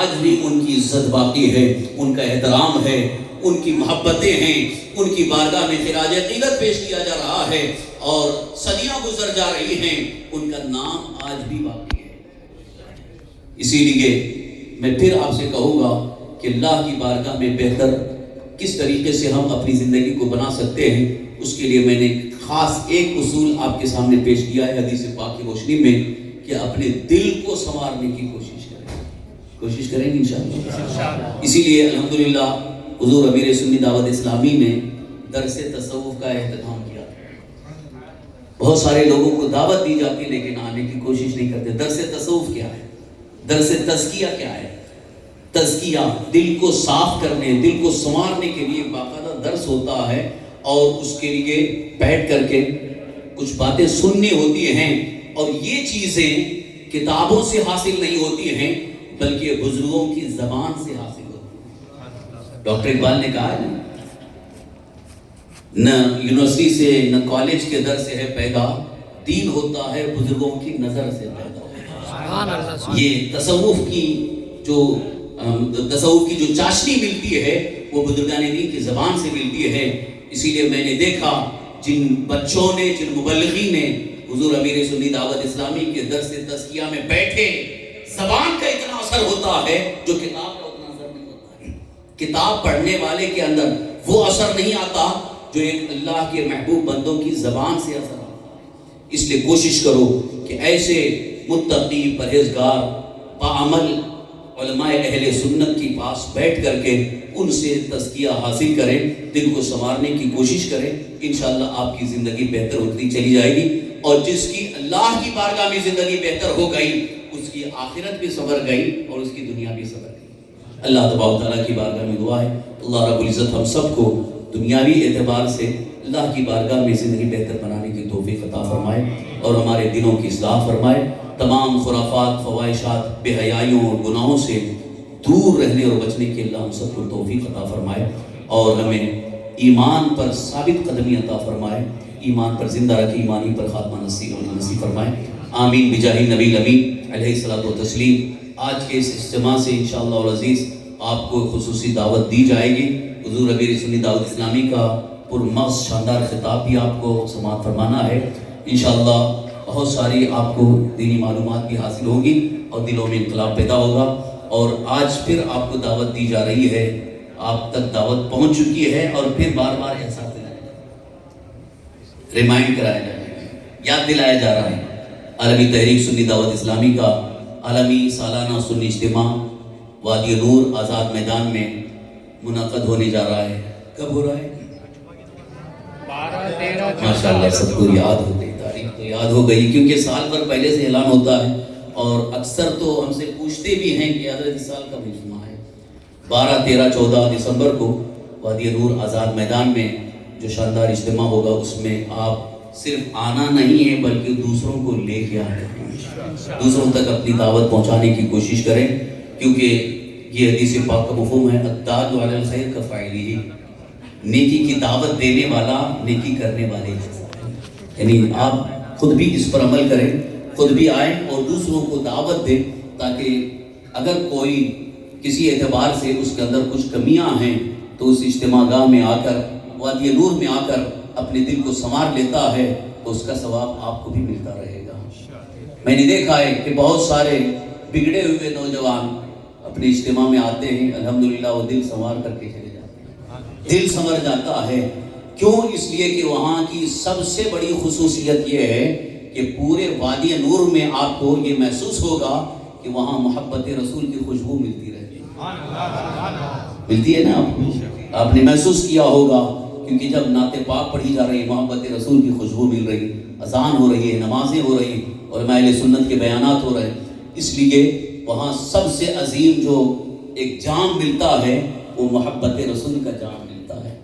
آج بھی ان کی عزت باقی ہے، ان کا احترام ہے، ان کی محبتیں ہیں، ان کی بارگاہ میں خراج عقیدت پیش کیا جا رہا ہے، اور صدیاں گزر جا رہی ہیں، ان کا نام آج بھی باقی ہے۔ اسی لیے میں پھر آپ سے کہوں گا کہ اللہ کی بارگاہ میں بہتر کس طریقے سے ہم اپنی زندگی کو بنا سکتے ہیں، اس کے لیے میں نے خاص ایک اصول آپ کے سامنے پیش کیا ہے حدیث پاک کی روشنی میں، کہ اپنے دل کو سنوارنے کی کوشش کریں گے انشاءاللہ۔ اسی لیے الحمدللہ حضور امیر سنی دعوت اسلامی نے درس تصوف کا اہتمام کیا۔ بہت سارے لوگوں کو دعوت دی جاتی لیکن آنے کی کوشش نہیں کرتے۔ درس تصوف کیا ہے؟ درس تزکیہ کیا ہے؟ تزکیہ دل کو صاف کرنے، دل کو سنوارنے کے لیے باقاعدہ درس ہوتا ہے، اور اس کے لیے بیٹھ کر کے کچھ باتیں سننی ہوتی ہیں، اور یہ چیزیں کتابوں سے حاصل نہیں ہوتی ہیں بلکہ بزرگوں کی زبان سے حاصل ہوتی ہیں۔ ڈاکٹر اقبال نے کہا ہے نہ یونیورسٹی سے نہ کالج کے در سے ہے پیدا، دین ہوتا ہے بزرگوں کی نظر سے پیدا۔ یہ تصوف کی جو چاشنی ملتی ہے وہ بزرگان دین کی زبان سے ملتی ہے۔ اسی لیے میں نے دیکھا جن بچوں نے، جن مبلغین نے حضور امیر سنی دعوت اسلامی کے درس تزکیہ میں بیٹھے، زبان کا اتنا اثر ہوتا ہے جو کتاب کا اتنا اثر نہیں ہوتا ہے۔ کتاب پڑھنے والے کے اندر وہ اثر نہیں آتا جو ایک اللہ کے محبوب بندوں کی زبان سے اثر آتا ہے۔ اس لیے کوشش کرو کہ ایسے متقی، پرہیزگار، باعمل علماء اہل سنت کے پاس بیٹھ کر کے ان سے تزکیہ حاصل کریں، دل کو سنوارنے کی کوشش کریں، انشاءاللہ آپ کی زندگی بہتر ہوتی چلی جائے گی، اور جس کی اللہ کی بارگاہ میں زندگی بہتر ہو گئی اس کی آخرت بھی سنور گئی اور اس کی دنیا بھی سنور گئی۔ اللہ تبارک و تعالیٰ کی بارگاہ میں دعا ہے اللہ رب العزت ہم سب کو دنیاوی اعتبار سے اللہ کی بارگاہ میں زندگی بہتر بنانے کی توفیق عطا فرمائے، اور ہمارے دلوں کی اصلاح فرمائے، تمام خرافات، فواہشات، بے حیائیوں اور گناہوں سے دور رہنے اور بچنے کی اللہ ہم سب کو توفیق عطا فرمائے، اور ہمیں ایمان پر ثابت قدمی عطا فرمائے، ایمان پر زندہ رکھے، ایمانی پر خاتمہ نصیب فرمائے، آمین بجاہ نبی الامین علیہ الصلوۃ والتسلیم۔ آج کے اس اجتماع سے انشاءاللہ العزیز آپ کو خصوصی دعوت دی جائے گی۔ حضور امیر سنی دعوت اسلامی کا پرمغز شاندار خطاب بھی آپ کو سماعت فرمانا ہے انشاءاللہ۔ بہت ساری آپ کو دینی معلومات بھی حاصل ہوگی اور دلوں میں انقلاب پیدا ہوگا، اور آج پھر آپ کو دعوت دی جا رہی ہے، آپ تک دعوت پہنچ چکی ہے، اور پھر بار بار احساس ریمائنڈ کرایا جا رہا ہے، یاد دلایا جا رہا ہے۔ عالمی تحریک سنی دعوت اسلامی کا عالمی سالانہ سنی اجتماع وادی نور آزاد میدان میں منعقد ہونے جا رہا ہے۔ کب ہو رہا ہے؟ ماشاءاللہ سب کو یاد ہو گئی، تاریخ تو یاد ہو گئی، کیونکہ سال بھر پہلے سے اعلان ہوتا ہے، اور اکثر تو ہم سے پوچھتے بھی ہیں کہ حضرت اس سال کب اجتماع ہے۔ 12، 13، 14 دسمبر کو وادی نور آزاد میدان میں جو شاندار اجتماع ہوگا، اس میں آپ صرف آنا نہیں ہے بلکہ دوسروں کو لے کے آنا ہے، دوسروں تک اپنی دعوت پہنچانے کی کوشش کریں، کیونکہ یہ حدیث پاک کا مفہوم ہے الدال علی الخیر کفاعلہ، نیکی کی دعوت دینے والا نیکی کرنے والے، یعنی آپ خود بھی اس پر عمل کریں، خود بھی آئیں اور دوسروں کو دعوت دیں، تاکہ اگر کوئی کسی اعتبار سے اس کے اندر کچھ کمیاں ہیں تو اس اجتماع گاہ میں آ کر، وادی نور میں آ کر اپنے دل کو سنوار لیتا ہے تو اس کا ثواب آپ کو بھی ملتا رہے گا۔ میں نے دیکھا ہے کہ بہت سارے بگڑے ہوئے نوجوان اپنے اجتماع میں آتے ہیں، الحمدللہ وہ دل سنوار کر کے چلے جاتے ہیں، دل سنور جاتا ہے۔ کیوں؟ اس لیے کہ وہاں کی سب سے بڑی خصوصیت یہ ہے کہ پورے وادی نور میں آپ کو یہ محسوس ہوگا کہ وہاں محبت رسول کی خوشبو ملتی رہتی ہے، ملتی ہے نا آپ کو، آپ نے محسوس کیا ہوگا، کیونکہ جب نعت پاک پڑھی جا رہی ہے محبت رسول کی خوشبو مل رہی، اذان ہو رہی ہے، نمازیں ہو رہی، علماء اہل سنت کے بیانات ہو رہے ہیں، اس لیے وہاں سب سے عظیم جو ایک جام ملتا ہے وہ محبت رسول کا جام ملتا ہے۔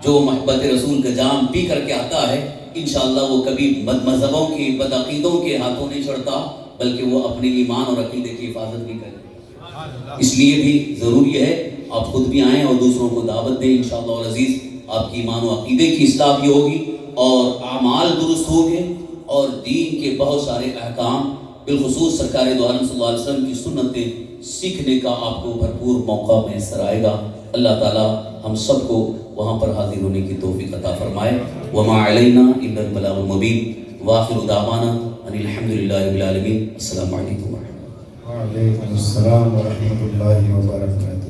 جو محبت رسول کا جام پی کر کے آتا ہے انشاءاللہ وہ کبھی بد مذہبوں کی، بد عقیدوں کے ہاتھوں نہیں چڑھتا، بلکہ وہ اپنے ایمان اور عقیدے کی حفاظت بھی کرے۔ اس لیے بھی ضروری ہے آپ خود بھی آئیں اور دوسروں کو دعوت دیں، انشاءاللہ العزیز آپ کی ایمان و عقیدے کی اصلاح بھی ہوگی اور اعمال درست ہوں گے، اور دین کے بہت سارے احکام بالخصوص سرکار دو عالم صلی اللہ علیہ وسلم کی سنتیں سیکھنے کا آپ کو بھرپور موقع میسر آئے گا. اللہ تعالیٰ ہم سب کو وہاں پر حاضر ہونے کی توفیق عطا فرمائے. وما علینا الا البلاغ المبین. وآخر دعوانا ان الحمد للہ رب العالمین. السلام علیکم ورحمۃ اللہ. وعلیکم السلام ورحمۃ اللہ وبرکاتہ.